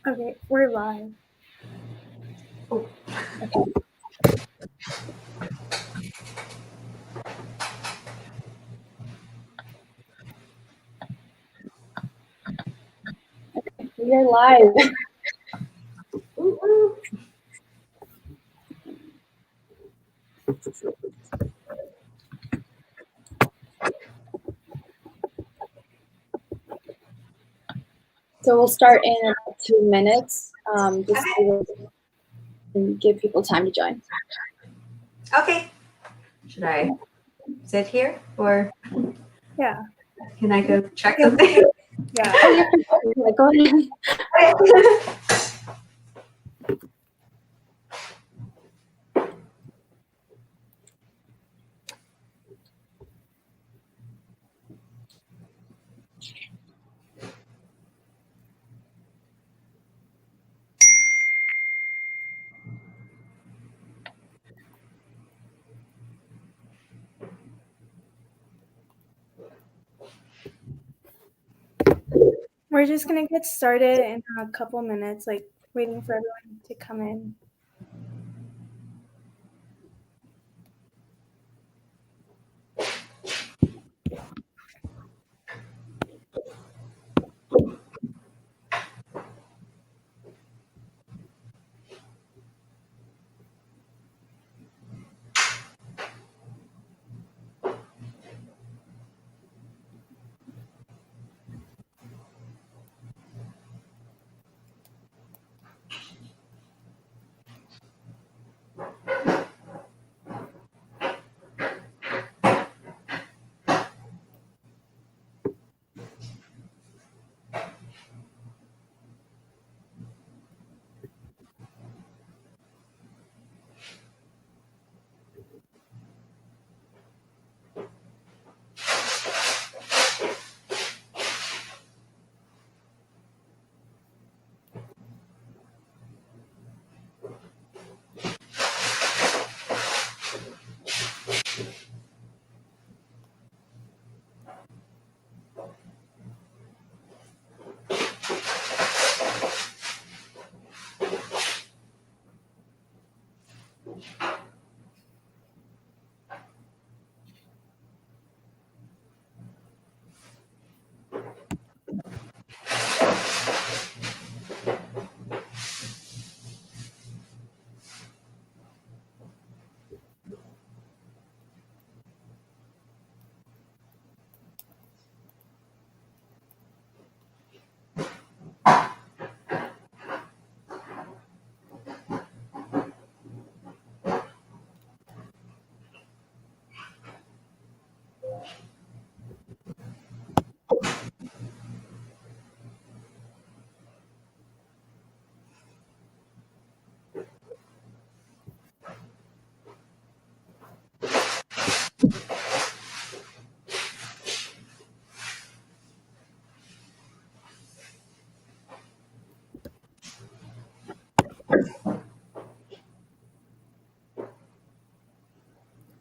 Okay, we're live. Oh. Okay. Okay, we are live. So we'll start in about 2 minutes, just to give people time to join. Okay. Should I sit here or Yeah. can I go check something? Yeah. Oh, yeah. Go ahead. We're just gonna get started in a couple minutes, like waiting for everyone to come in.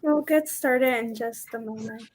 We'll get started in just a moment.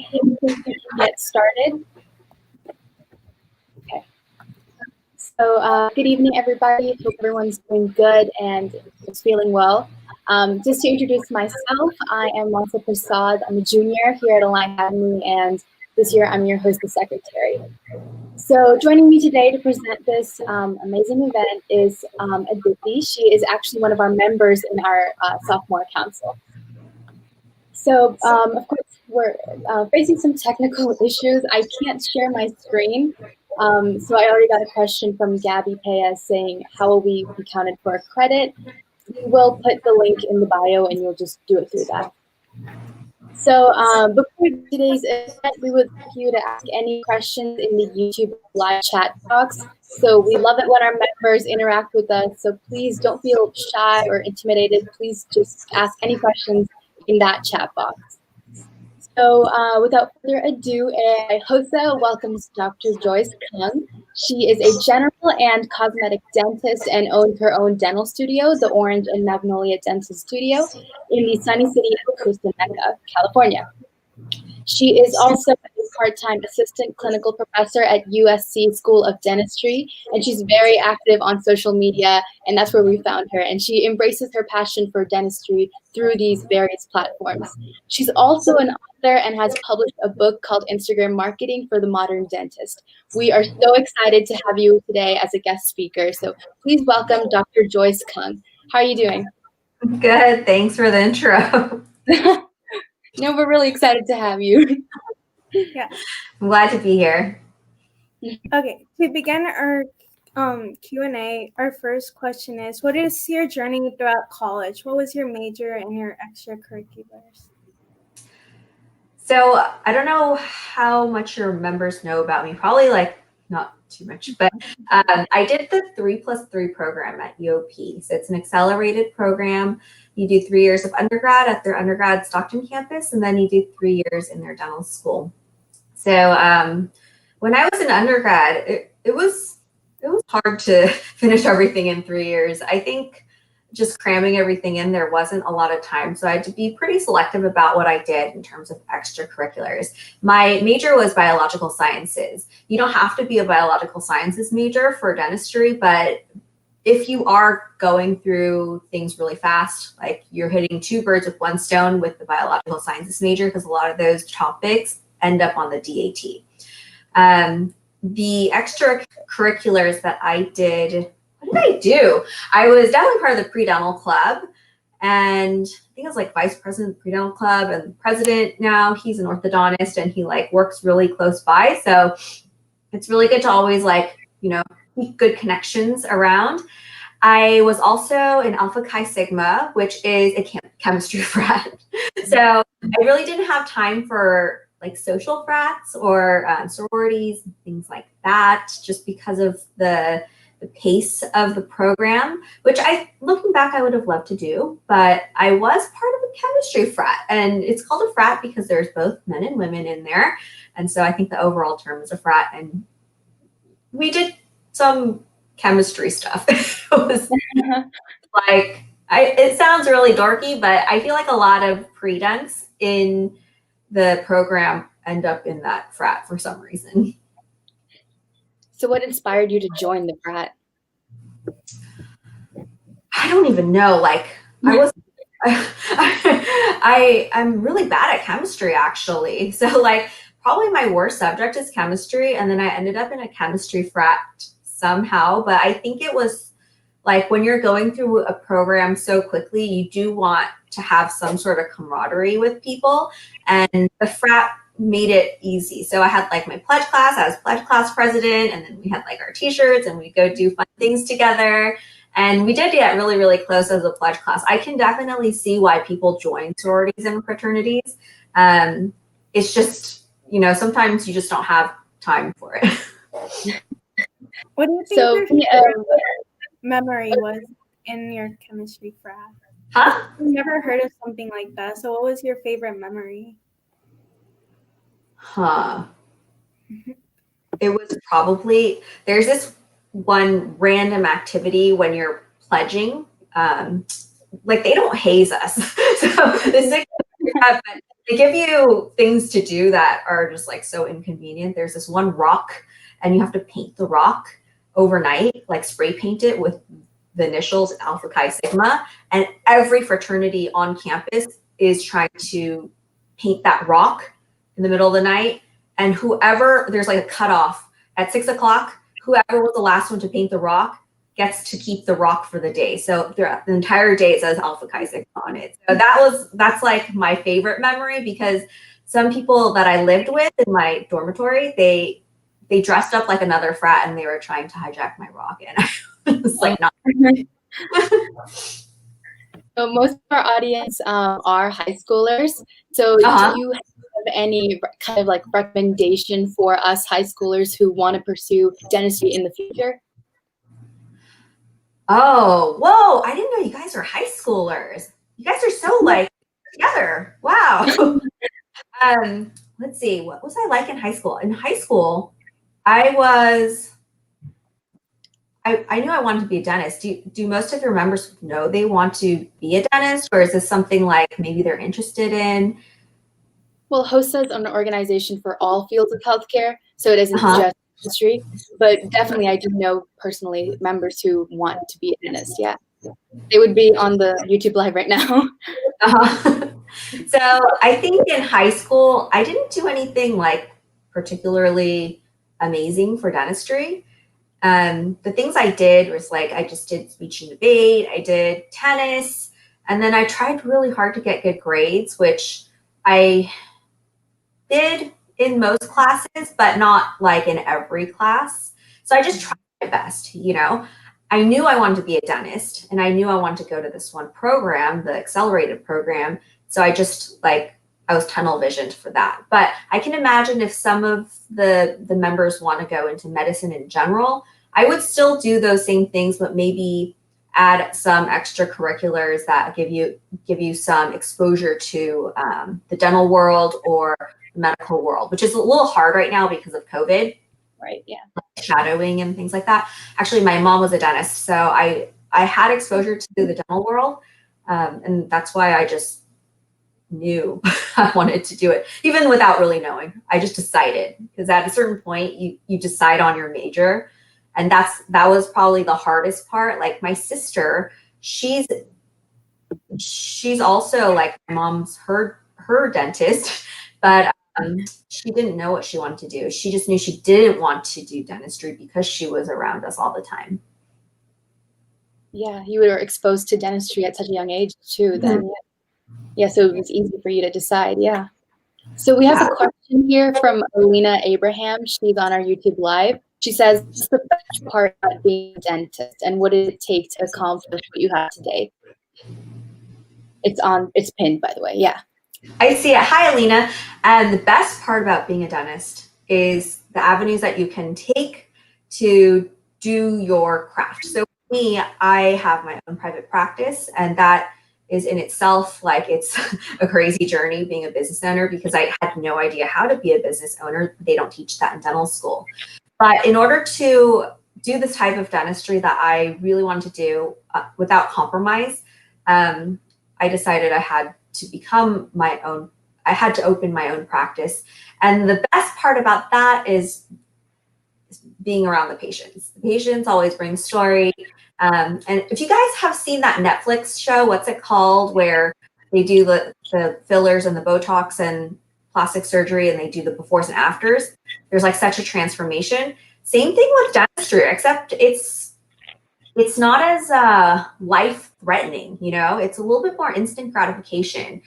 I think we can get started. Okay. So good evening, everybody. Hope everyone's doing good and is feeling well. Just to introduce myself, I am Mansa Prasad. I'm a junior here at Align Academy, and this year I'm your hostess secretary. So joining me today to present this amazing event is Aditi. She is actually one of our members in our sophomore council. So of course, we're facing some technical issues. I can't share my screen. So I already got a question from Gabby Payas saying, how will we be counted for a credit? We will put the link in the bio and you'll just do it through that. So before today's event, we would like you to ask any questions in the YouTube live chat box. So we love it when our members interact with us. So please don't feel shy or intimidated. Please just ask any questions in that chat box. So without further ado, my hosta welcomes Dr. Joyce Kung. She is a general and cosmetic dentist and owns her own dental studio, the Orange and Magnolia Dental Studio, in the sunny city of Costa Mesa, California. She is also a part-time assistant clinical professor at USC School of Dentistry, and she's very active on social media, and that's where we found her. And she embraces her passion for dentistry through these various platforms. She's also an author and has published a book called Instagram Marketing for the Modern Dentist. We are so excited to have you today as a guest speaker. So please welcome Dr. Joyce Kung. How are you doing? Good. Thanks for the intro. No, we're really excited to have you. Yeah. I'm glad to be here. Okay. To begin our Q&A, our first question is, what is your journey throughout college? What was your major and your extracurriculars? So I don't know how much your members know about me. Probably like not too much, but I did the 3+3 program at EOP. So it's an accelerated program. You do 3 years of undergrad at their undergrad Stockton campus, and then you do 3 years in their dental school. So when I was in undergrad, it was hard to finish everything in 3 years. I think just cramming everything in, there wasn't a lot of time. So I had to be pretty selective about what I did in terms of extracurriculars. My major was biological sciences. You don't have to be a biological sciences major for dentistry, but if you are going through things really fast, like you're hitting 2 birds with 1 stone with the biological sciences major, because a lot of those topics end up on the DAT. The extracurriculars that I did, what did I do? I was definitely part of the pre-dental club, and I think I was like vice president of the pre-dental club and president now. He's an orthodontist and he like works really close by. So it's really good to always like, you know, keep good connections around. I was also in Alpha Chi Sigma, which is a chemistry frat. So I really didn't have time for like social frats or sororities, things like that, just because of the pace of the program, which looking back, I would have loved to do, but I was part of a chemistry frat, and it's called a frat because there's both men and women in there. And so I think the overall term is a frat, and we did some chemistry stuff. It was like, it sounds really dorky, but I feel like a lot of pre-dents in the program end up in that frat for some reason. So what inspired you to join the frat? I don't even know. Like I'm really bad at chemistry, actually. So like probably my worst subject is chemistry. And then I ended up in a chemistry frat somehow. But I think it was like when you're going through a program so quickly, you do want to have some sort of camaraderie with people. And the frat made it easy. So I had like my pledge class, I was pledge class president, and then we had like our t-shirts and we go do fun things together. And we did get really, really close as a pledge class. I can definitely see why people join sororities and fraternities. It's just, you know, sometimes you just don't have time for it. What do you think your memory was in your chemistry frat? Huh? I've never heard of something like that. So what was your favorite memory? It was probably, there's this one random activity when you're pledging, like they don't haze us. So this is but They give you things to do that are just like so inconvenient. There's this one rock and you have to paint the rock overnight, like spray paint it with the initials Alpha Chi Sigma. And every fraternity on campus is trying to paint that rock in the middle of the night. And whoever, there's like a cutoff at 6 o'clock, whoever was the last one to paint the rock gets to keep the rock for the day. So throughout the entire day, it says Alpha Chi Sigma on it. So that's like my favorite memory, because some people that I lived with in my dormitory, they dressed up like another frat and they were trying to hijack my rock. And I was like, not. So most of our audience are high schoolers. So do you have any kind of like recommendation for us high schoolers who want to pursue dentistry in the future? Oh, whoa. I didn't know you guys are high schoolers. You guys are so like together. Wow. Let's see. What was I like in high school? In high school, I knew I wanted to be a dentist. Do most of your members know they want to be a dentist, or is this something like maybe they're interested in? Well, HOSA is an organization for all fields of healthcare, so it isn't just dentistry, but definitely I do know personally members who want to be a dentist. Yeah, they would be on the YouTube live right now. So I think in high school, I didn't do anything like particularly amazing for dentistry. The things I did was like, I just did speech and debate, I did tennis, and then I tried really hard to get good grades, which I did in most classes, but not like in every class. So I just tried my best, you know. I knew I wanted to be a dentist and I knew I wanted to go to this one program, the accelerated program. So I just like, I was tunnel visioned for that. But I can imagine if some of the members want to go into medicine in general, I would still do those same things, but maybe add some extracurriculars that give you some exposure to the dental world or the medical world, which is a little hard right now because of COVID. Right. Yeah. Shadowing and things like that. Actually, my mom was a dentist, so I had exposure to the dental world, and that's why I just knew I wanted to do it, even without really knowing. I just decided, because at a certain point, you decide on your major, and that was probably the hardest part. Like my sister, she's also like my mom's her dentist, but she didn't know what she wanted to do. She just knew she didn't want to do dentistry because she was around us all the time. Yeah, you were exposed to dentistry at such a young age too. Then, yeah, so it was easy for you to decide. Yeah. So we have a question here from Alina Abraham. She's on our YouTube live. She says, "What's the best part about being a dentist, and what did it take to accomplish what you have today?" It's pinned, by the way. Yeah. I see it. Hi, Alina. And the best part about being a dentist is the avenues that you can take to do your craft. So for me, I have my own private practice, and that is in itself like it's a crazy journey being a business owner, because I had no idea how to be a business owner. They don't teach that in dental school. But in order to do this type of dentistry that I really wanted to do without compromise, I decided I had to become my own. I had to open my own practice. And the best part about that is being around the patients. The patients always bring story. And if you guys have seen that Netflix show, what's it called, where they do the fillers and the Botox and plastic surgery, and they do the befores and afters, there's like such a transformation. Same thing with dentistry, except it's not as life-threatening, you know? It's a little bit more instant gratification.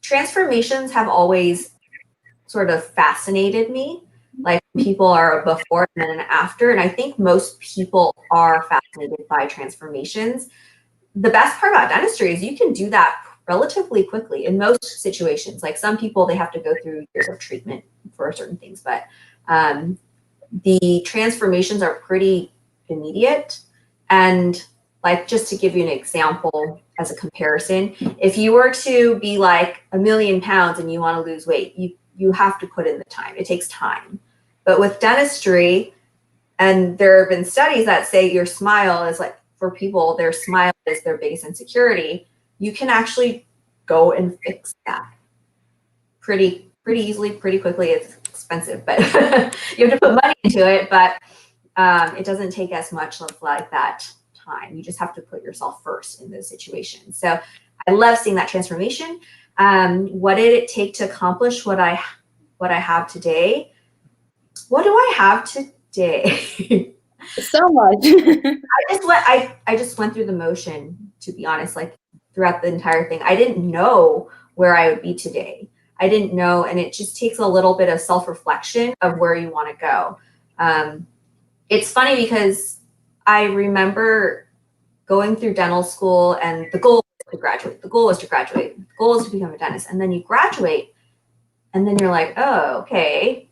Transformations have always sort of fascinated me. Like people are a before and then an after, and I think most people are fascinated by transformations. The best part about dentistry is you can do that relatively quickly in most situations. Like some people, they have to go through years of treatment for certain things, but the transformations are pretty immediate. And like, just to give you an example as a comparison, if you were to be like 1,000,000 pounds and you want to lose weight, you have to put in the time. It takes time. But with dentistry, and there have been studies that say your smile is like, for people, their smile is their biggest insecurity. You can actually go and fix that pretty easily, pretty quickly. It's expensive, but you have to put money into it, but it doesn't take as much of like that time. You just have to put yourself first in those situations. So I love seeing that transformation. What did it take to accomplish what I have today? What do I have today? So much. I just went through the motion, to be honest, like throughout the entire thing. I didn't know where I would be today. I didn't know, and it just takes a little bit of self-reflection of where you want to go. It's funny because I remember going through dental school, and the goal was to graduate. The goal was to graduate. The goal is to become a dentist. And then you graduate, and then you're like, oh, okay,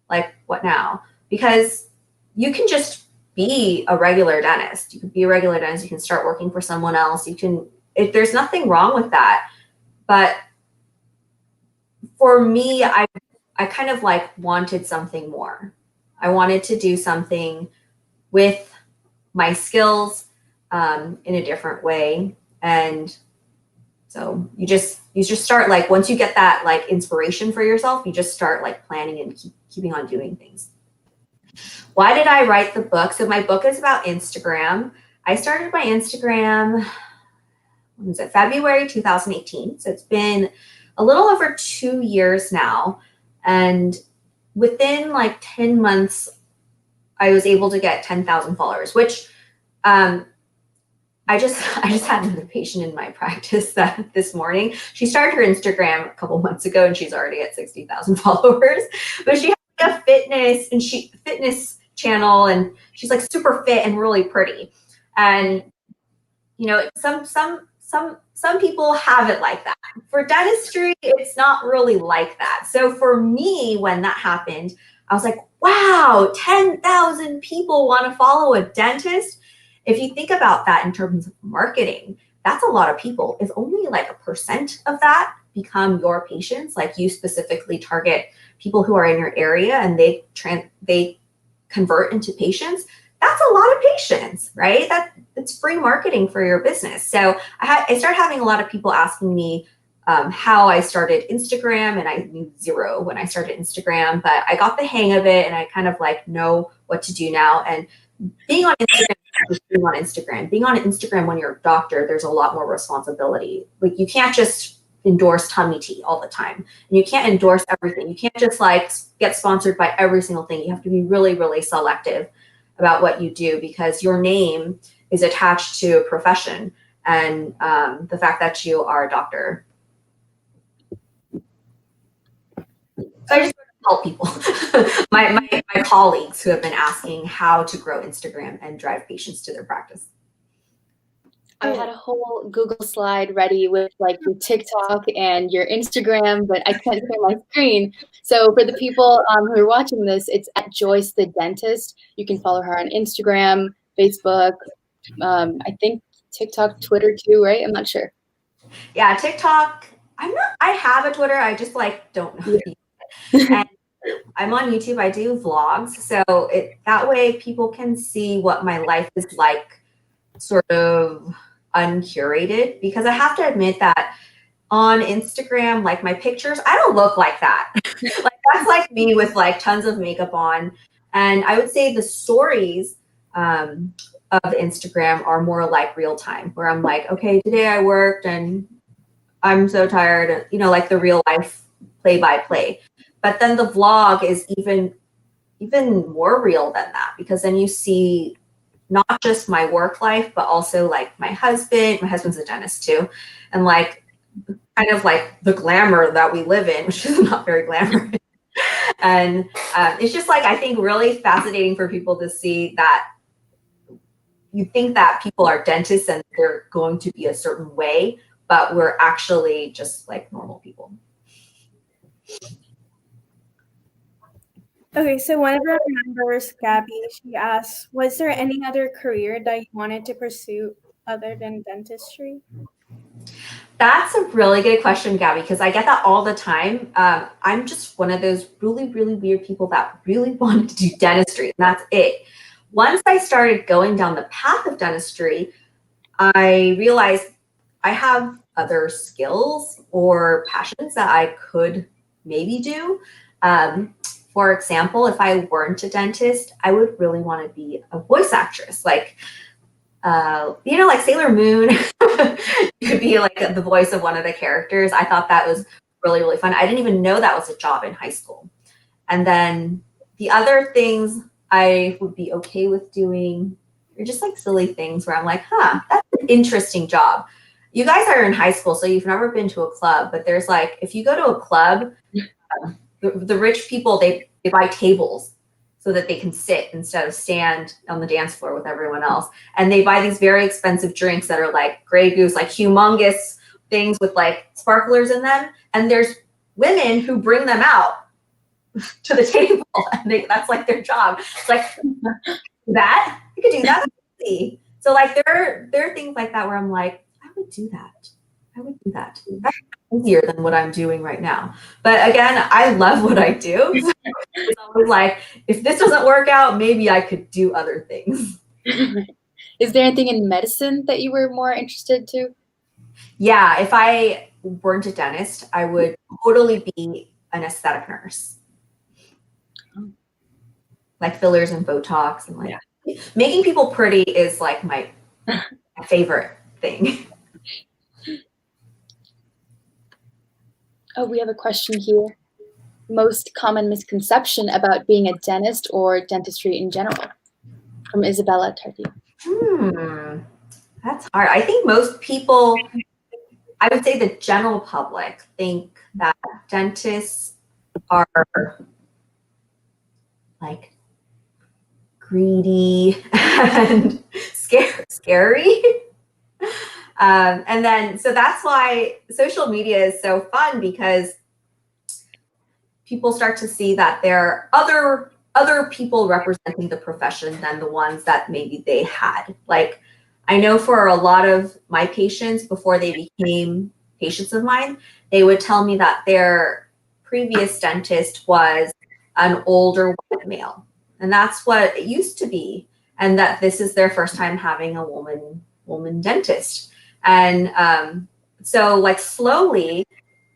like what now? Because you can just be a regular dentist. You can be a regular dentist. You can start working for someone else. There's nothing wrong with that. But for me, I kind of like wanted something more. I wanted to do something with my skills in a different way. And so you just start, like, once you get that like inspiration for yourself, you just start like planning and keeping on doing things. Why did I write the book? So my book is about Instagram. I started my Instagram, when was it? February 2018. So it's been a little over 2 years now. And within like 10 months, I was able to get 10,000 followers, which I just had another patient in my practice that this morning. She started her Instagram a couple months ago and she's already at 60,000 followers. But she has a fitness channel, and she's like super fit and really pretty. And you know, some people have it like that. For dentistry, it's not really like that. So for me, when that happened, I was like, wow, 10,000 people want to follow a dentist. If you think about that in terms of marketing, that's a lot of people. If only like 1% of that become your patients, like you specifically target people who are in your area and they convert into patients, that's a lot of patients, right? It's free marketing for your business. So I started having a lot of people asking me how I started Instagram, and I knew zero when I started Instagram, but I got the hang of it and I kind of like know what to do now. And being on Instagram when you're a doctor, there's a lot more responsibility. Like you can't just endorse tummy tea all the time, and you can't endorse everything. You can't just like get sponsored by every single thing. You have to be really, really selective about what you do, because your name is attached to a profession and the fact that you are a doctor. So I just help people, my colleagues who have been asking how to grow Instagram and drive patients to their practice. I had a whole Google slide ready with like your TikTok and your Instagram, but I can't share my screen. So for the people who are watching this, it's at Joyce the Dentist. You can follow her on Instagram, Facebook, I think TikTok, Twitter too, right? I'm not sure. Yeah, TikTok. I have a Twitter. I just like don't know. And I'm on YouTube. I do vlogs, so that way people can see what my life is like, sort of uncurated, because I have to admit that on Instagram, like my pictures, I don't look like that. Like that's like me with like tons of makeup on. And I would say the stories of Instagram are more like real time, where I'm like, okay, today I worked and I'm so tired, you know, like the real life play by play. But then the vlog is even more real than that, because then you see not just my work life, but also like my husband's a dentist too. And like, kind of like the glamour that we live in, which is not very glamorous. And it's just like, I think really fascinating for people to see that you think that people are dentists and they're going to be a certain way, but we're actually just like normal people. Okay, so one of our members, Gabby, she asked, was there any other career that you wanted to pursue other than dentistry? That's a really good question, Gabby, because I get that all the time. I'm just one of those really, really weird people that really wanted to do dentistry, and that's it. Once I started going down the path of dentistry, I realized I have other skills or passions that I could maybe do. For example, if I weren't a dentist, I would really want to be a voice actress, like like Sailor Moon. You could be like the voice of one of the characters. I thought that was really, really fun. I didn't even know that was a job in high school. And then the other things I would be okay with doing are just like silly things where I'm like, that's an interesting job. You guys are in high school, so you've never been to a club, but there's like, if you go to a club, the rich people, they buy tables so that they can sit instead of stand on the dance floor with everyone else. And they buy these very expensive drinks that are like Grey Goose, like humongous things with like sparklers in them. And there's women who bring them out to the table, and that's like their job. It's like, that you could do that. So like there are things like that where I'm like, I would do that. That's easier than what I'm doing right now. But again, I love what I do. So it's always like, if this doesn't work out, maybe I could do other things. Is there anything in medicine that you were more interested to? Yeah, if I weren't a dentist, I would totally be an aesthetic nurse. Like fillers and Botox and like making people pretty is like my favorite thing. Oh, we have a question here. Most common misconception about being a dentist or dentistry in general, from Isabella Tardif. That's hard. I think most people, I would say the general public, think that dentists are like greedy and scary. And then, so that's why social media is so fun, because people start to see that there are other people representing the profession than the ones that maybe they had. Like, I know for a lot of my patients, before they became patients of mine, they would tell me that their previous dentist was an older white male. And that's what it used to be. And that this is their first time having a woman dentist. And so like slowly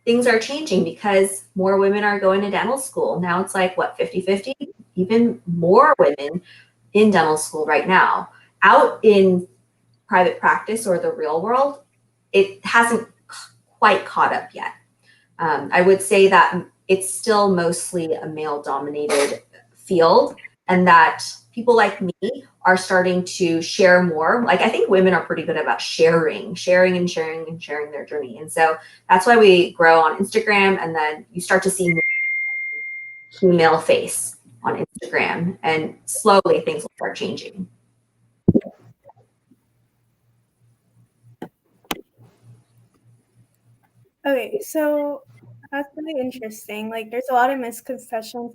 things are changing because more women are going to dental school. Now it's like, what, 50-50? Even more women in dental school right now. Out in private practice or the real world, it hasn't quite caught up yet. I would say that it's still mostly a male-dominated field, and that people like me are starting to share more. Like, I think women are pretty good about sharing their journey. And so that's why we grow on Instagram, and then you start to see more female face on Instagram, and slowly things will start changing. Okay, so that's really interesting. Like, there's a lot of misconceptions,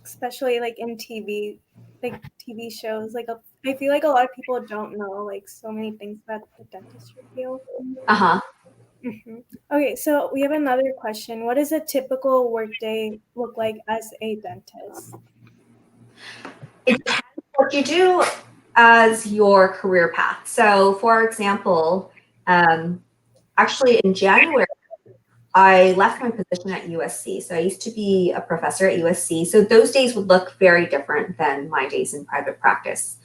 especially like in TV, like TV shows. Like, I feel like a lot of people don't know like so many things about the dentistry field. Okay, so we have another question. What does a typical workday look like as a dentist? It depends what you do as your career path. So, for example, actually in January, I left my position at USC. So I used to be a professor at USC. So those days would look very different than my days in private practice.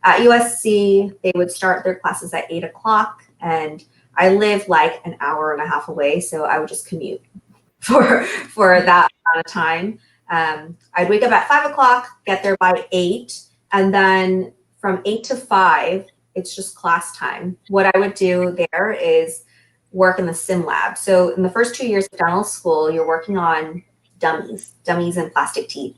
At USC, they would start their classes at 8 o'clock, and I live like an hour and a half away. So I would just commute for that amount of time. I'd wake up at 5 o'clock, get there by 8, and then from 8 to 5, it's just class time. What I would do there is work in the sim lab. So in the first 2 years of dental school, you're working on dummies and plastic teeth.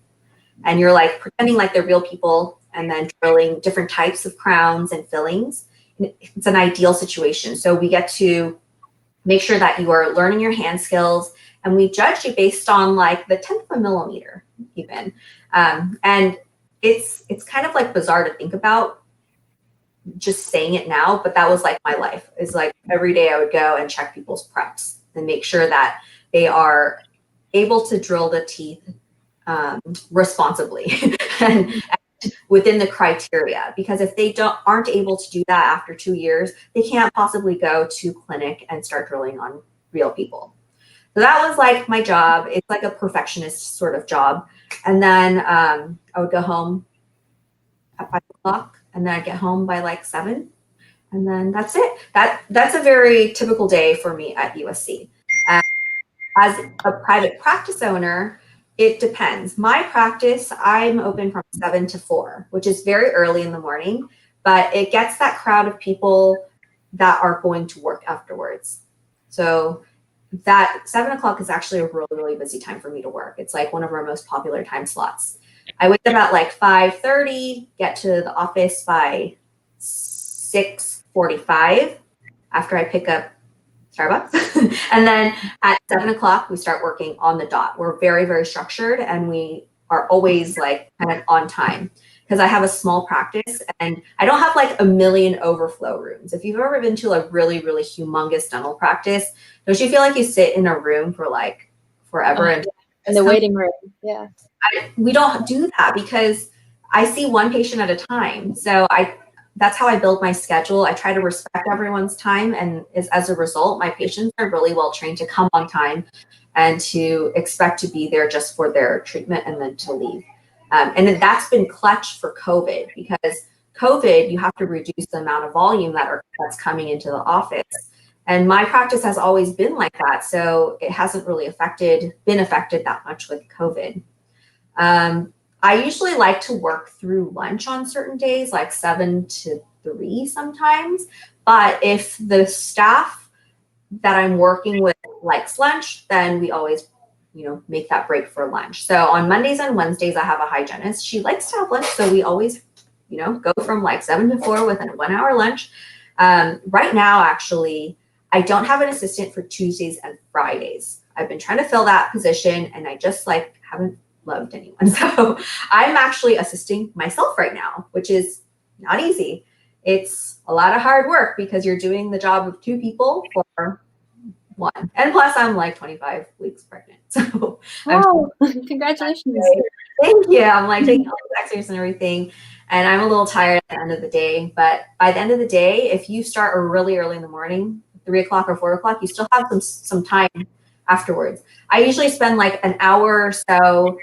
And you're like pretending like they're real people, and then drilling different types of crowns and fillings. It's an ideal situation. So we get to make sure that you are learning your hand skills, and we judge you based on like the 10th of a millimeter even. And it's kind of like bizarre to think about just saying it now, but that was like my life. Is like every day I would go and check people's preps and make sure that they are able to drill the teeth responsibly and within the criteria. Because if they aren't able to do that after 2 years, they can't possibly go to clinic and start drilling on real people. So that was like my job. It's like a perfectionist sort of job. And then I would go home at 5 o'clock, and then I'd get home by like 7. And then that's it. That's a very typical day for me at USC. As a private practice owner, it depends. My practice, I'm open from 7 to 4, which is very early in the morning, but it gets that crowd of people that are going to work afterwards. So that 7 o'clock is actually a really, really busy time for me to work. It's like one of our most popular time slots. I wake up at like 5:30, get to the office by 6:45 after I pick up Starbucks. And then at 7 o'clock, we start working on the dot. We're very, very structured, and we are always like kind of on time because I have a small practice and I don't have like a million overflow rooms. If you've ever been to a really, really humongous dental practice, don't you feel like you sit in a room for like forever? And in the waiting room. Yeah. We don't do that because I see one patient at a time. So that's how I build my schedule. I try to respect everyone's time. And as a result, my patients are really well trained to come on time and to expect to be there just for their treatment and then to leave. And that's been clutch for COVID, because COVID, you have to reduce the amount of volume that's coming into the office. And my practice has always been like that. So it hasn't really been affected that much with COVID. I usually like to work through lunch on certain days, like 7 to 3 sometimes. But if the staff that I'm working with likes lunch, then we always, make that break for lunch. So on Mondays and Wednesdays, I have a hygienist. She likes to have lunch. So we always, go from like 7 to 4 with a 1-hour lunch. Right now, actually, I don't have an assistant for Tuesdays and Fridays. I've been trying to fill that position, and I just haven't loved anyone. So I'm actually assisting myself right now, which is not easy. It's a lot of hard work because you're doing the job of 2 people for 1. And plus I'm like 25 weeks pregnant. So wow, congratulations. Thank you. I'm like taking all the exercises and everything. And I'm a little tired at the end of the day. But by the end of the day, if you start really early in the morning, 3 o'clock or 4 o'clock, you still have some time afterwards. I usually spend like an hour or so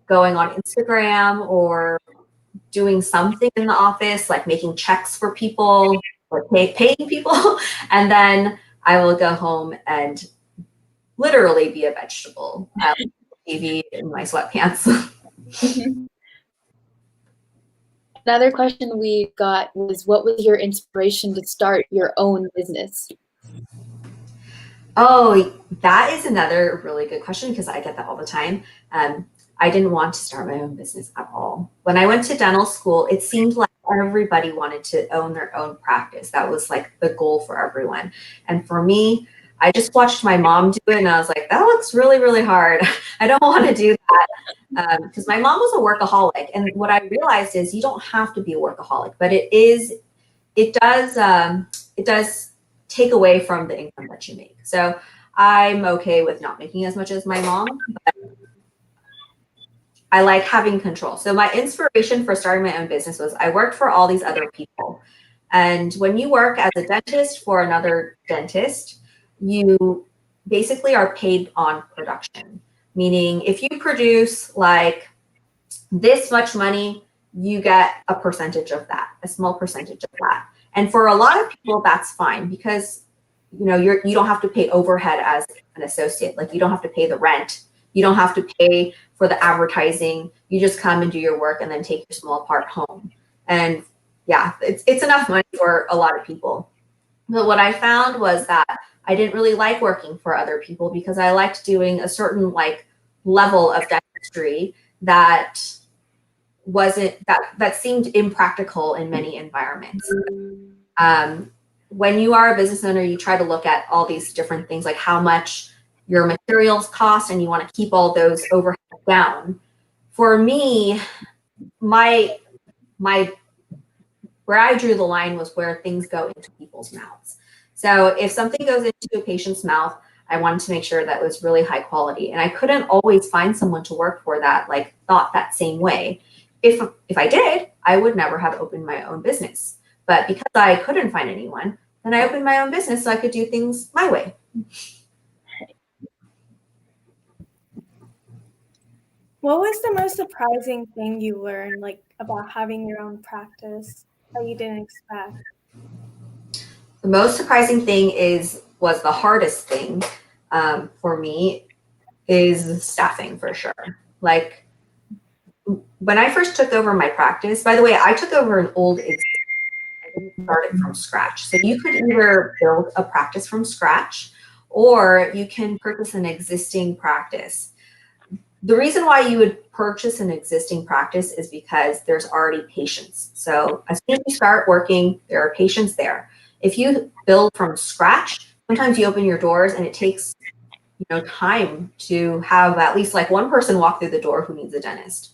going on Instagram or doing something in the office, like making checks for people or paying people. And then I will go home and literally be a vegetable. TV in my sweatpants. Another question we got was, what was your inspiration to start your own business? Oh, that is another really good question because I get that all the time. I didn't want to start my own business at all. When I went to dental school, it seemed like everybody wanted to own their own practice. That was like the goal for everyone. And for me, I just watched my mom do it and I was like, that looks really, really hard. I don't want to do that. Because my mom was a workaholic. And what I realized is you don't have to be a workaholic, but it does take away from the income that you make. So I'm okay with not making as much as my mom, but I like having control. So my inspiration for starting my own business was I worked for all these other people. And when you work as a dentist for another dentist, you basically are paid on production. Meaning if you produce like this much money, you get a percentage of that, a small percentage of that. And for a lot of people, that's fine because you don't have to pay overhead as an associate. Like you don't have to pay the rent. You don't have to pay for the advertising. You just come and do your work and then take your small part home. And yeah, it's enough money for a lot of people. But what I found was that I didn't really like working for other people because I liked doing a certain like level of dentistry that seemed impractical in many environments. When you are a business owner, you try to look at all these different things, like how much your materials cost, and you want to keep all those overhead down. For me, my where I drew the line was where things go into people's mouths. So if something goes into a patient's mouth, I wanted to make sure that it was really high quality. And I couldn't always find someone to work for that, like thought that same way. If I did, I would never have opened my own business. But because I couldn't find anyone, then I opened my own business so I could do things my way. What was the most surprising thing you learned, like, about having your own practice that you didn't expect? The most surprising thing was the hardest thing for me is staffing, for sure. Like, when I first took over my practice, by the way, I took over an old I didn't start it from scratch. So you could either build a practice from scratch or you can purchase an existing practice. The reason why you would purchase an existing practice is because there's already patients. So as soon as you start working, there are patients there. If you build from scratch, sometimes you open your doors and it takes time to have at least like one person walk through the door who needs a dentist.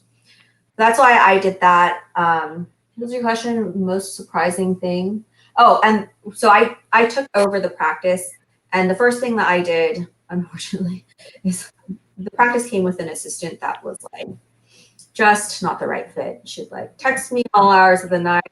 That's why I did that. What was your question? Most surprising thing? Oh, and so I took over the practice, and the first thing that I did, unfortunately, is the practice came with an assistant that was like just not the right fit. She'd like text me all hours of the night.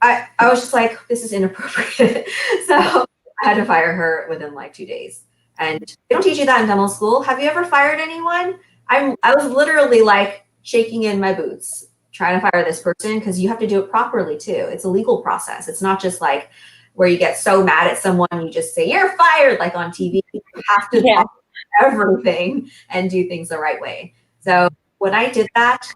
I was just like, this is inappropriate. So I had to fire her within like 2 days. And they don't teach you that in dental school. Have you ever fired anyone? I was literally like shaking in my boots trying to fire this person because you have to do it properly too. It's a legal process. It's not just like where you get so mad at someone you just say you're fired like on TV. You have to do everything and do things the right way. So when I did that,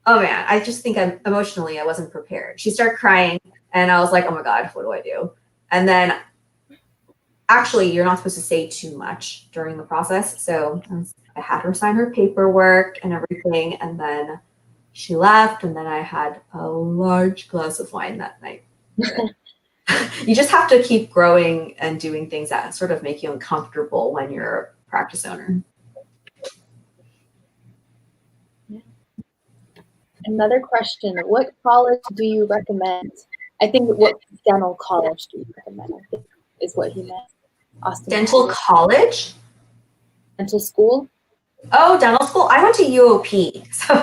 oh man, I just think emotionally I wasn't prepared. She started crying and I was like, oh my God, what do I do? And then actually you're not supposed to say too much during the process. So I had her sign her paperwork and everything. And then she left. And then I had a large glass of wine that night. You just have to keep growing and doing things that sort of make you uncomfortable when you're a practice owner. Another question, what college do you recommend? I think what dental college do you recommend? I think is what he meant. Austin. Dental college? Dental school? Oh, dental school. I went to UOP. So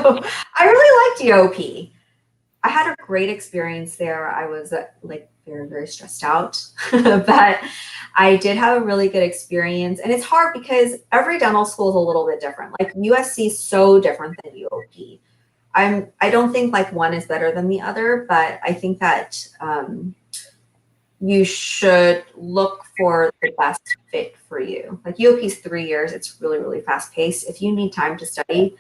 I really liked UOP. I had a great experience there. I was like very, very stressed out, but I did have a really good experience. And it's hard because every dental school is a little bit different. Like USC is so different than UOP. I don't think like one is better than the other, but I think that you should look for the best fit for you. Like UOP is 3 years. It's really, really fast paced. If you need time to study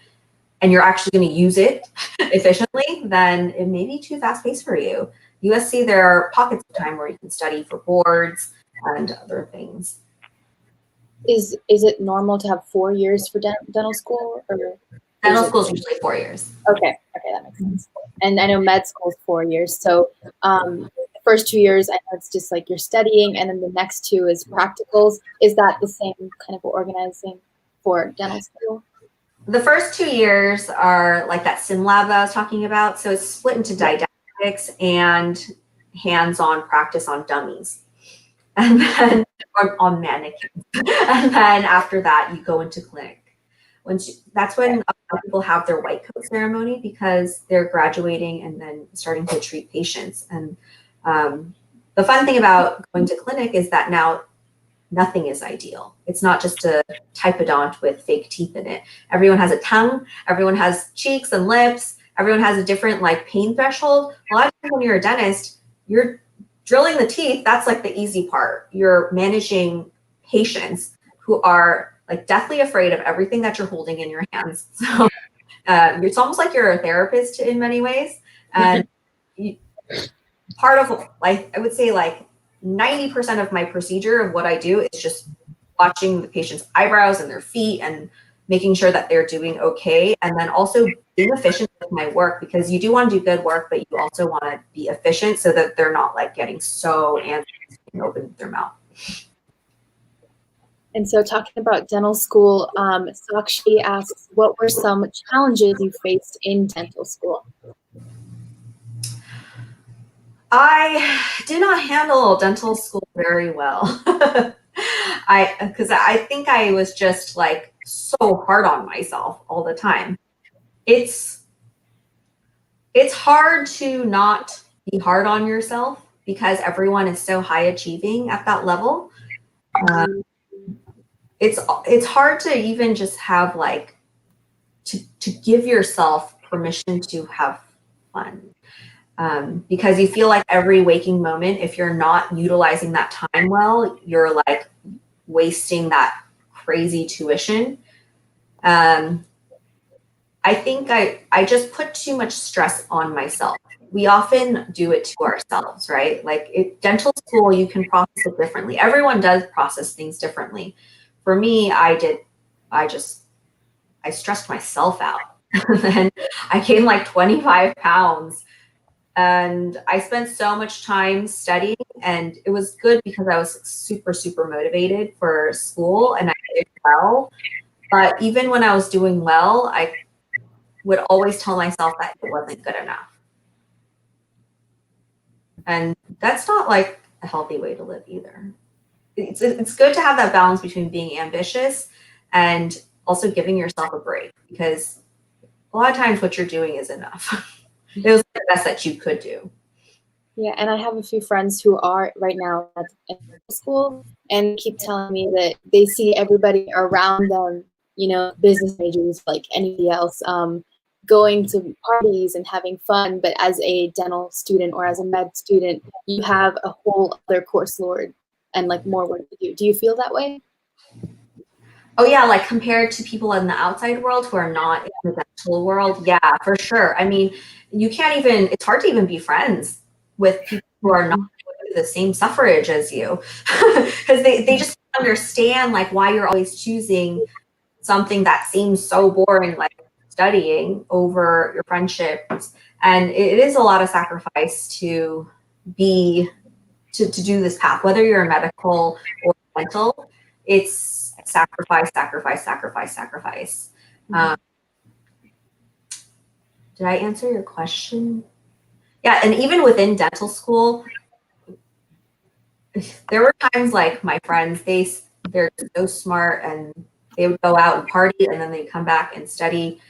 and you're actually going to use it efficiently, then it may be too fast paced for you. USC, there are pockets of time where you can study for boards and other things. Is it normal to have 4 years for dental school? Or dental school is usually 4 years. Okay, that makes sense. And I know med school is 4 years. So the first 2 years, I know it's just like you're studying, and then the next 2 is practicals. Is that the same kind of organizing for dental school? The first 2 years are like that sim lab that I was talking about. So it's split into didactics and hands-on practice on dummies. And then on mannequins. And then after that, you go into clinic. That's when a lot of people have their white coat ceremony because they're graduating and then starting to treat patients. And the fun thing about going to clinic is that now nothing is ideal. It's not just a typodont with fake teeth in it. Everyone has a tongue. Everyone has cheeks and lips. Everyone has a different like pain threshold. A lot of times when you're a dentist, you're drilling the teeth. That's like the easy part. You're managing patients who are like deathly afraid of everything that you're holding in your hands. So it's almost like you're a therapist in many ways. And part of like, I would say like 90% of my procedure of what I do is just watching the patient's eyebrows and their feet and making sure that they're doing okay. And then also being efficient with my work, because you do want to do good work, but you also want to be efficient so that they're not like getting so antsy and open their mouth. And so talking about dental school, Sakshi asks, what were some challenges you faced in dental school? I did not handle dental school very well. Because I think I was just like so hard on myself all the time. It's hard to not be hard on yourself because everyone is so high achieving at that level. it's hard to even just have like to give yourself permission to have fun. Because you feel like every waking moment, if you're not utilizing that time well, you're like wasting that crazy tuition. I think I just put too much stress on myself. We often do it to ourselves, right? Like dental school, you can process it differently. Everyone does process things differently. For me, I stressed myself out. And I gained like 25 pounds. And I spent so much time studying, and it was good because I was super, super motivated for school and I did well. But even when I was doing well, I would always tell myself that it wasn't good enough. And that's not like a healthy way to live either. It's good to have that balance between being ambitious and also giving yourself a break, because a lot of times what you're doing is enough. It was the best that you could do. Yeah, and I have a few friends who are right now at school and keep telling me that they see everybody around them, business majors like anybody else, going to parties and having fun. But as a dental student or as a med student, you have a whole other course load and like more work to do. Do you feel that way? Oh yeah, like compared to people in the outside world who are not in the dental world, yeah, for sure. I mean, it's hard to even be friends with people who are not doing the same suffrage as you, because they just understand like why you're always choosing something that seems so boring, like studying, over your friendships. And it is a lot of sacrifice to do this path, whether you're medical or dental. It's sacrifice, sacrifice, sacrifice, sacrifice. Did I answer your question? Yeah, and even within dental school, there were times like my friends, they're so smart and they would go out and party and then they'd come back and study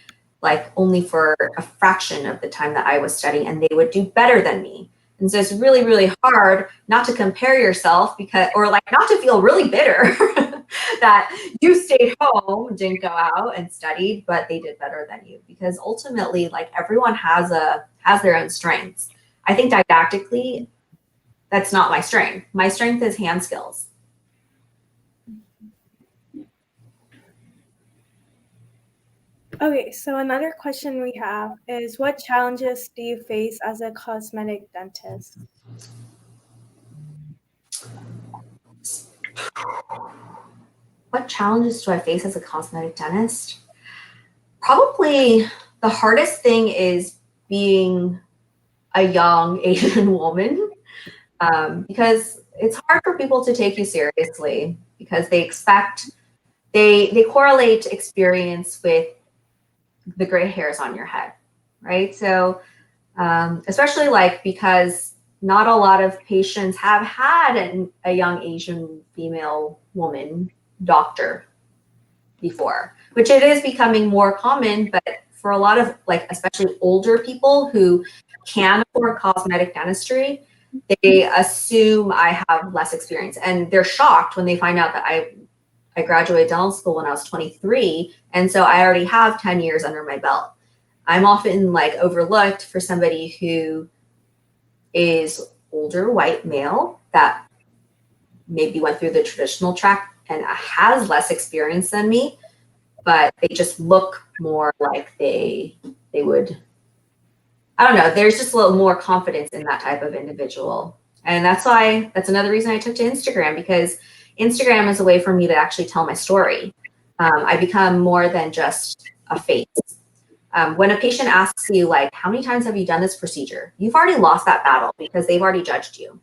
like only for a fraction of the time that I was studying, and they would do better than me. And so it's really, really hard not to compare yourself or like not to feel really bitter that you stayed home, didn't go out and studied, but they did better than you, because ultimately like everyone has their own strengths. I think didactically, that's not my strength. My strength is hand skills. Okay, so another question we have is, what challenges do you face as a cosmetic dentist? What challenges do I face as a cosmetic dentist? Probably the hardest thing is being a young Asian woman, because it's hard for people to take you seriously, because they correlate experience with the gray hairs on your head, right? So especially like because not a lot of patients have had a young Asian female woman doctor before, which it is becoming more common, but for a lot of like especially older people who can afford cosmetic dentistry, they assume I have less experience, and they're shocked when they find out that I graduated dental school when I was 23, and so I already have 10 years under my belt. I'm often like overlooked for somebody who is older white male that maybe went through the traditional track and has less experience than me, but they just look more like they would. I don't know. There's just a little more confidence in that type of individual. And that's another reason I took to Instagram, because Instagram is a way for me to actually tell my story. I become more than just a face. When a patient asks you, like, how many times have you done this procedure? You've already lost that battle because they've already judged you.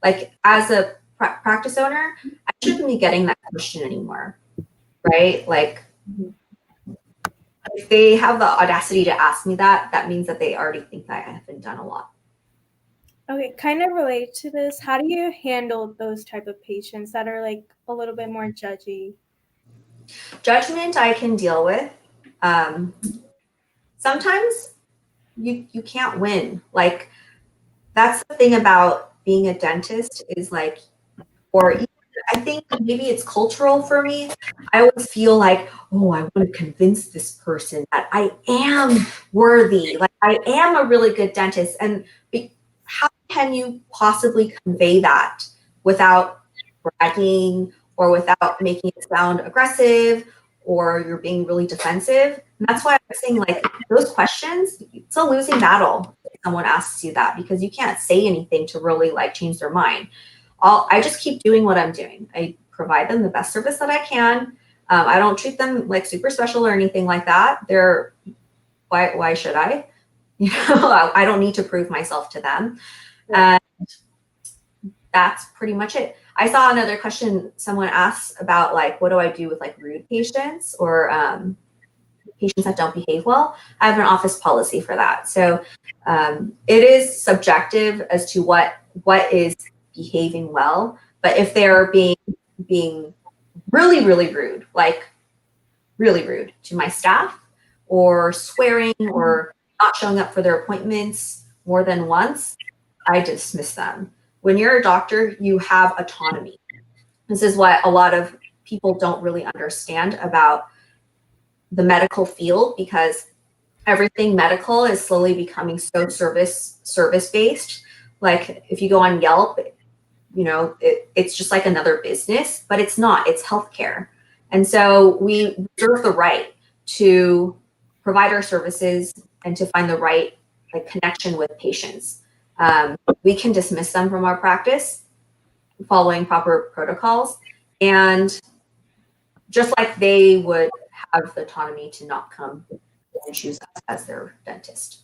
Like, as a practice owner, I shouldn't be getting that question anymore, right? Like, if they have the audacity to ask me that, that means that they already think that I haven't done a lot. Okay, kind of related to this, how do you handle those type of patients that are like a little bit more judgy? Judgment I can deal with. Sometimes you can't win. Like, that's the thing about being a dentist, is like, or even I think maybe it's cultural for me. I always feel like, oh, I want to convince this person that I am worthy, like I am a really good dentist. And how can you possibly convey that without bragging or without making it sound aggressive or you're being really defensive? And that's why I'm saying, like, those questions, it's a losing battle if someone asks you that, because you can't say anything to really like change their mind. I just keep doing what I'm doing. I provide them the best service that I can. I don't treat them like super special or anything like that. Why should I? You know, I don't need to prove myself to them. And that's pretty much it. I saw another question someone asked about, like, what do I do with like rude patients or patients that don't behave well? I have an office policy for that. So it is subjective as to what is behaving well. But if they're being really, really rude, like really rude to my staff, or swearing or not showing up for their appointments more than once, I dismiss them. When you're a doctor, you have autonomy. This is what a lot of people don't really understand about the medical field, because everything medical is slowly becoming so service based. Like if you go on Yelp, you know, it's just like another business, but it's not, it's healthcare. And so we reserve the right to provide our services and to find the right like connection with patients. We can dismiss them from our practice following proper protocols, and just like they would have the autonomy to not come and choose us as their dentist.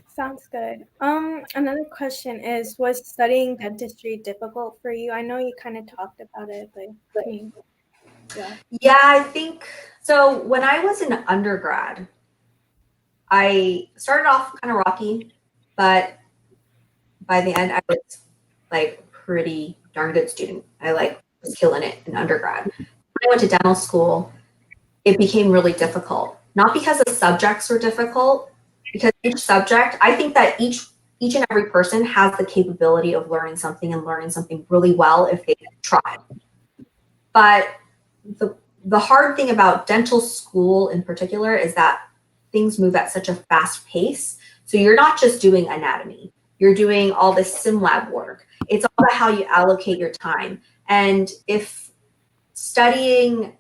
Sounds good. Another question is, was studying dentistry difficult for you? I know you kind of talked about it, but yeah, I think so. When I was in undergrad, I started off kind of rocky, but by the end, I was like pretty darn good student. I like was killing it in undergrad. When I went to dental school, it became really difficult. Not because the subjects were difficult, because each subject, I think that each and every person has the capability of learning something and learning something really well if they try. But the hard thing about dental school in particular is that things move at such a fast pace. So you're not just doing anatomy, you're doing all this sim lab work. It's all about how you allocate your time. And if studying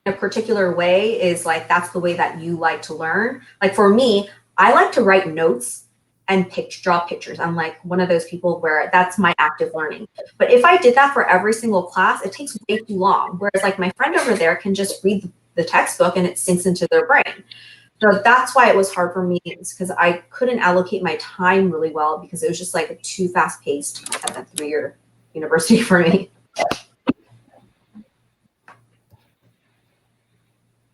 a particular way is like, that's the way that you like to learn. Like for me, I like to write notes and draw pictures. I'm like one of those people where that's my active learning. But if I did that for every single class, it takes way too long. Whereas like my friend over there can just read the textbook and it sinks into their brain. So that's why it was hard for me, because I couldn't allocate my time really well, because it was just like too fast paced at that 3-year university for me.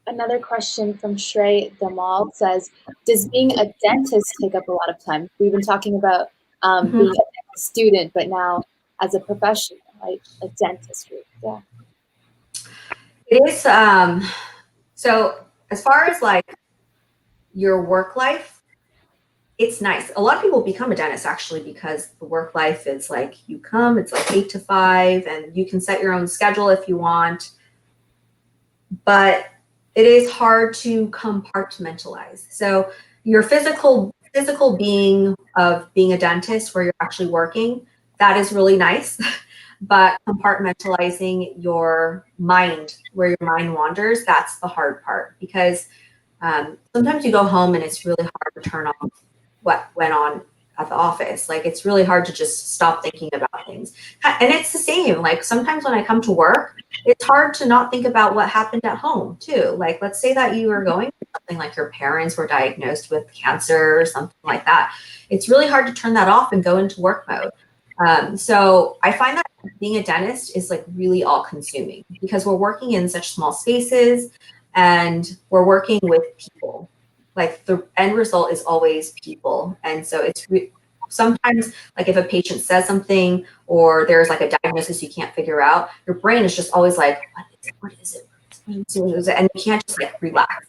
Another question from Shrey Damal says, does being a dentist take up a lot of time? We've been talking about being a student, but now as a professional, right? Like dentistry. Yeah. It is. So as far as like your work life, it's nice. A lot of people become a dentist actually because the work life is like, you come, it's like 8 to 5, and you can set your own schedule if you want. But it is hard to compartmentalize. So your physical being of being a dentist where you're actually working, that is really nice. But compartmentalizing your mind, where your mind wanders, that's the hard part, because sometimes you go home and it's really hard to turn off what went on at the office. Like it's really hard to just stop thinking about things. And it's the same. Like sometimes when I come to work, it's hard to not think about what happened at home too. Like let's say that you were going through something, like your parents were diagnosed with cancer or something like that. It's really hard to turn that off and go into work mode. So I find that being a dentist is like really all consuming, because we're working in such small spaces and we're working with people. Like the end result is always people. And so it's sometimes like if a patient says something or there's like a diagnosis you can't figure out, your brain is just always like, what is it? And you can't just like relax.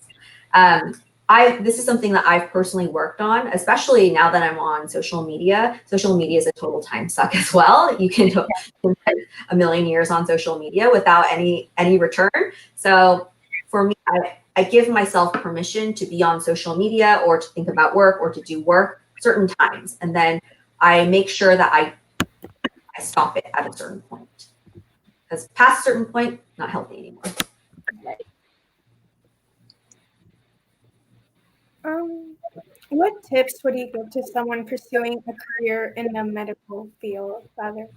this is something that I've personally worked on, especially now that I'm on social media. Social media is a total time suck as well. You can spend a million years on social media without any return. So for me, I give myself permission to be on social media or to think about work or to do work certain times. And then I make sure that I stop it at a certain point. Because past a certain point, not healthy anymore. What tips would you give to someone pursuing a career in the medical field, rather?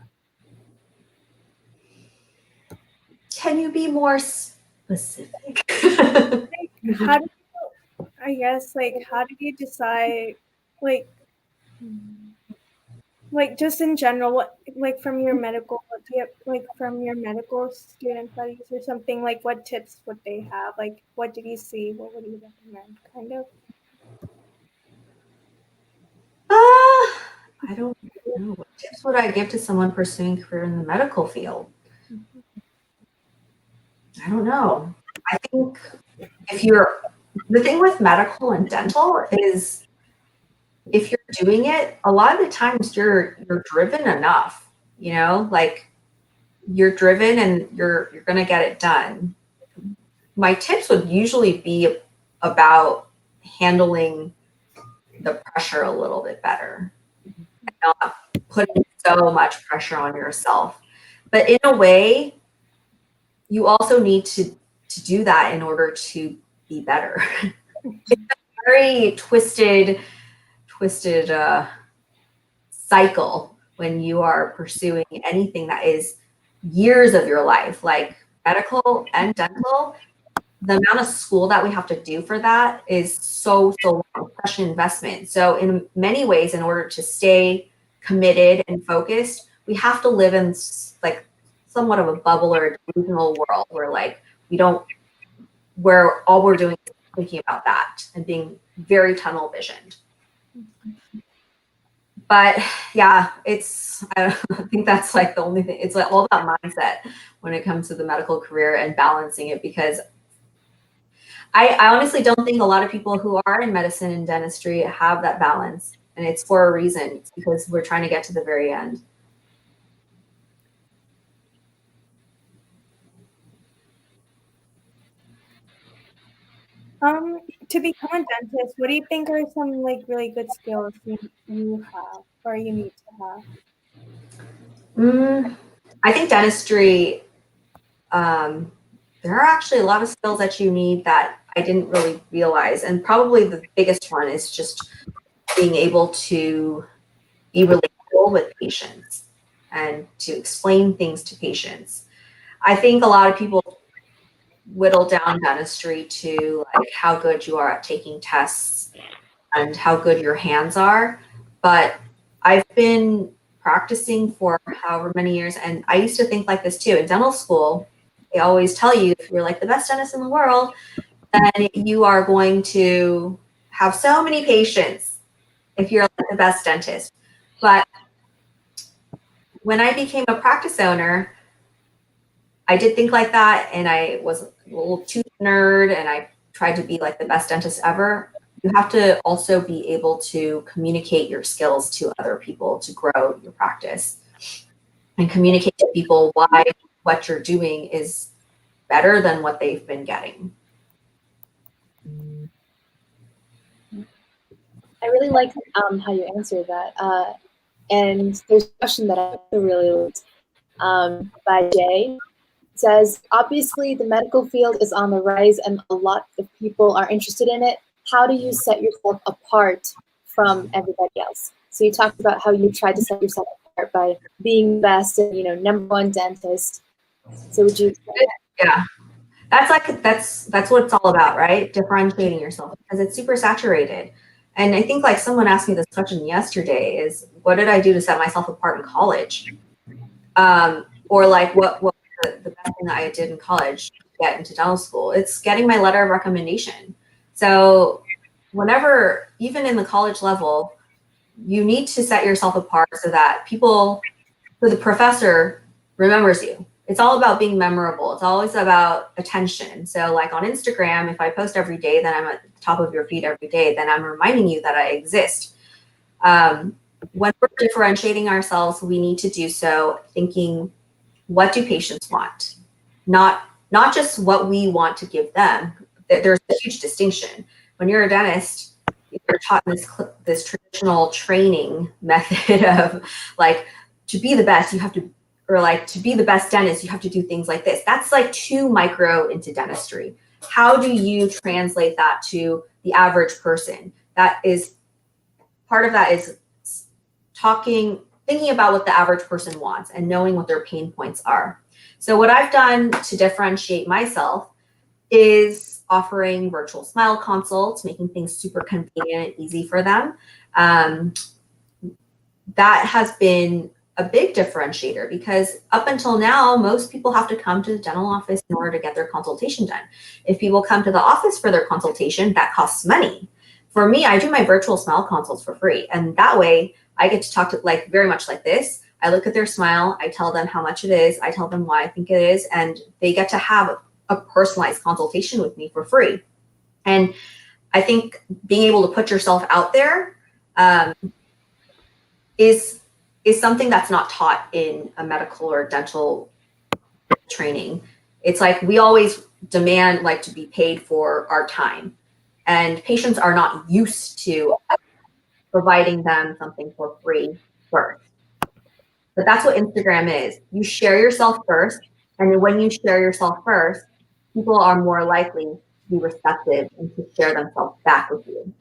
Can you be more specific? How do you, I guess, like, how did you decide, like just in general, what, like, from your medical, from your medical student buddies or something, like, what tips would they have? Like, what did you see? What would you recommend, kind of? I don't know. What tips would I give to someone pursuing a career in the medical field? I don't know. I think the thing with medical and dental is if you're doing it, a lot of the times you're driven enough, like you're driven and you're going to get it done. My tips would usually be about handling the pressure a little bit better, not putting so much pressure on yourself. But in a way, you also need to do that in order to be better. It's a very twisted cycle when you are pursuing anything that is years of your life, like medical and dental. The amount of school that we have to do for that is so long, such an investment. So in many ways, in order to stay committed and focused, we have to live in like somewhat of a bubble or a delusional world where all we're doing is thinking about that and being very tunnel visioned. But yeah, I think that's like the only thing. It's like all about mindset when it comes to the medical career and balancing it, because I honestly don't think a lot of people who are in medicine and dentistry have that balance. And it's for a reason. It's because we're trying to get to the very end. To become a dentist, what do you think are some like really good skills you have or you need to have? I think dentistry, there are actually a lot of skills that you need that I didn't really realize. And probably the biggest one is just being able to be relatable with patients and to explain things to patients. I think a lot of people whittle down dentistry to like how good you are at taking tests and how good your hands are. But I've been practicing for however many years, and I used to think like this too. In dental school, they always tell you if you're like the best dentist in the world, then you are going to have so many patients if you're like the best dentist. But when I became a practice owner, I did think like that, and I was a little too nerd, and I tried to be like the best dentist ever. You have to also be able to communicate your skills to other people to grow your practice and communicate to people why what you're doing is better than what they've been getting. I really like how you answered that. And there's a question that I really liked by Jay. It says, obviously the medical field is on the rise and a lot of people are interested in it. How do you set yourself apart from everybody else? So you talked about how you tried to set yourself apart by being best and, #1 dentist. So would you? Yeah, that's what it's all about, right? Differentiating yourself, because it's super saturated. And I think like someone asked me this question yesterday is, what did I do to set myself apart in college? Or like what the best thing that I did in college to get into dental school? It's getting my letter of recommendation. So whenever, even in the college level, you need to set yourself apart so that the professor remembers you. It's all about being memorable. It's always about attention. So like on Instagram, if I post every day, then I'm at the top of your feed every day, then I'm reminding you that I exist. When we're differentiating ourselves, we need to do so thinking, what do patients want? Not just what we want to give them. There's a huge distinction. When you're a dentist, you're taught this traditional training method of like, to be the best, you have to, or like to be the best dentist, you have to do things like this. That's like too micro into dentistry. How do you translate that to the average person? That is, part of that is thinking about what the average person wants and knowing what their pain points are. So what I've done to differentiate myself is offering virtual smile consults, making things super convenient and easy for them. That has been a big differentiator because up until now, most people have to come to the dental office in order to get their consultation done. If people come to the office for their consultation, that costs money. For me, I do my virtual smile consults for free. And that way I get to talk to, like, very much like this. I look at their smile, I tell them how much it is, I tell them why I think it is, and they get to have a personalized consultation with me for free. And I think being able to put yourself out there is something that's not taught in a medical or dental training. It's like we always demand like to be paid for our time, and patients are not used to providing them something for free first. But that's what Instagram is. You share yourself first, and then when you share yourself first, people are more likely to be receptive and to share themselves back with you.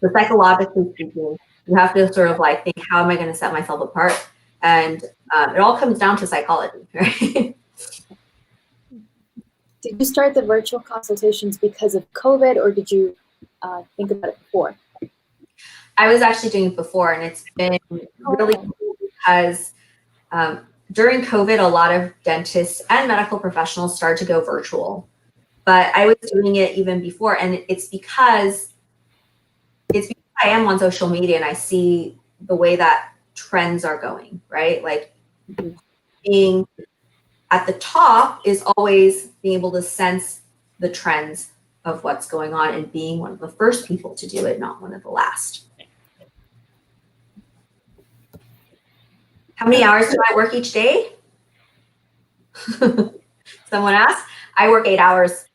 So psychologically speaking, you have to sort of like think, how am I going to set myself apart? And it all comes down to psychology, right? Did you start the virtual consultations because of COVID, or did you think about it before? I was actually doing it before, and it's been really cool because during COVID, a lot of dentists and medical professionals started to go virtual. But I was doing it even before, and it's because I am on social media and I see the way that trends are going, right? Like being at the top is always being able to sense the trends of what's going on and being one of the first people to do it, not one of the last. How many hours do I work each day? Someone asked. I work 8 hours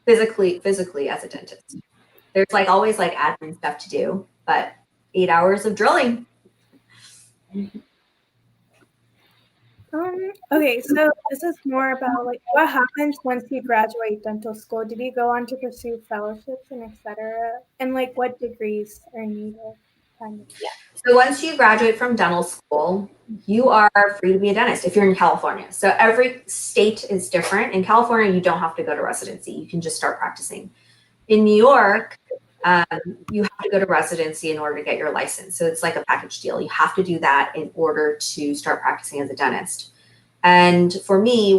physically as a dentist. There's like always like admin stuff to do, but 8 hours of drilling. Okay, so this is more about like what happens once you graduate dental school. Did you go on to pursue fellowships and etc.? And like what degrees are needed? Kind of. Yeah. So once you graduate from dental school, you are free to be a dentist if you're in California. So every state is different. In California, you don't have to go to residency. You can just start practicing. In New York, you have to go to residency in order to get your license. So it's like a package deal. You have to do that in order to start practicing as a dentist. And for me,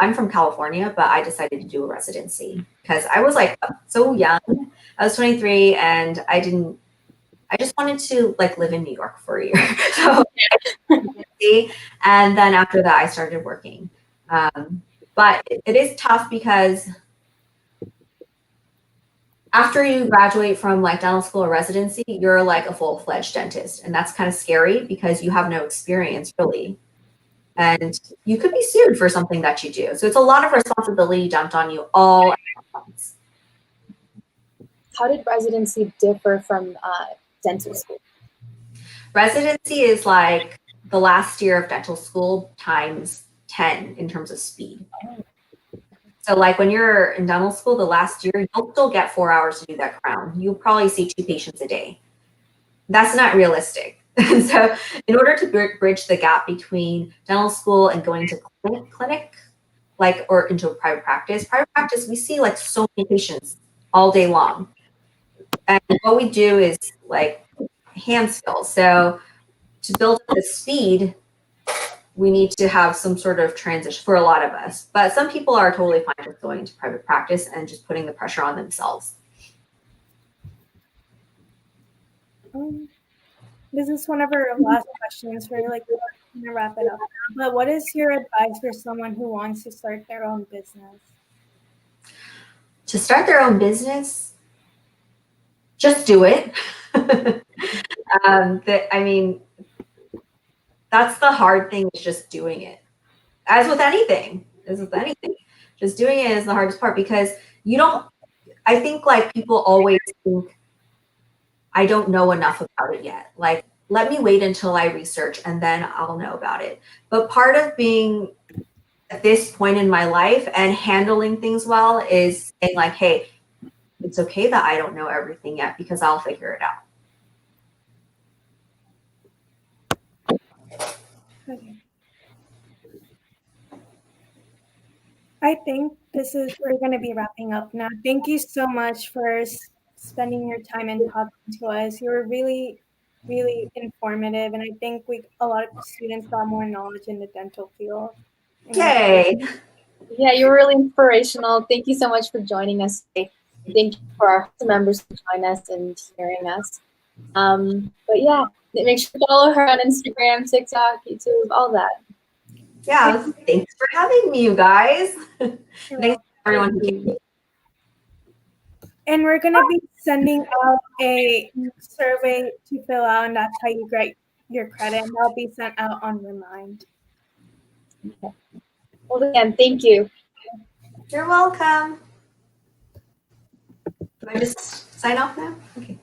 I'm from California, but I decided to do a residency because I was like so young. I was 23 and I just wanted to like live in New York for a year. So, and then after that, I started working. But it is tough because after you graduate from like dental school or residency, you're like a full-fledged dentist. And that's kind of scary because you have no experience really. And you could be sued for something that you do. So it's a lot of responsibility dumped on you all at once. How did residency differ from dental school? Residency is like the last year of dental school times 10 in terms of speed. So like when you're in dental school, the last year, you'll still get 4 hours to do that crown. You'll probably see 2 patients a day. That's not realistic. So in order to bridge the gap between dental school and going to clinic, like, or into a private practice, we see like so many patients all day long. And what we do is like hand skills. So to build up the speed, we need to have some sort of transition for a lot of us. But some people are totally fine with going into private practice and just putting the pressure on themselves. This is one of our last questions for like gonna wrap it up. But what is your advice for someone who wants to start their own business? To start their own business, just do it. I mean, that's the hard thing, is just doing it. As with anything, just doing it is the hardest part, because I think like people always think, I don't know enough about it yet. Like, let me wait until I research and then I'll know about it. But part of being at this point in my life and handling things well is saying like, hey, it's okay that I don't know everything yet, because I'll figure it out. Okay. I think we're going to be wrapping up now. Thank you so much for spending your time and talking to us. You were really, really informative, and I think a lot of students got more knowledge in the dental field. Yay! Yeah, you were really inspirational. Thank you so much for joining us today. Thank you for our members to join us and hearing us. But yeah, make sure to follow her on Instagram, TikTok, YouTube, all that. Yeah, thanks for having me, you guys. Thanks everyone who came. And we're going to be sending out a survey to fill out, and that's how you get your credit. And that'll be sent out on Remind. Okay. Well, again, thank you. You're welcome. Do I just sign off now? Okay.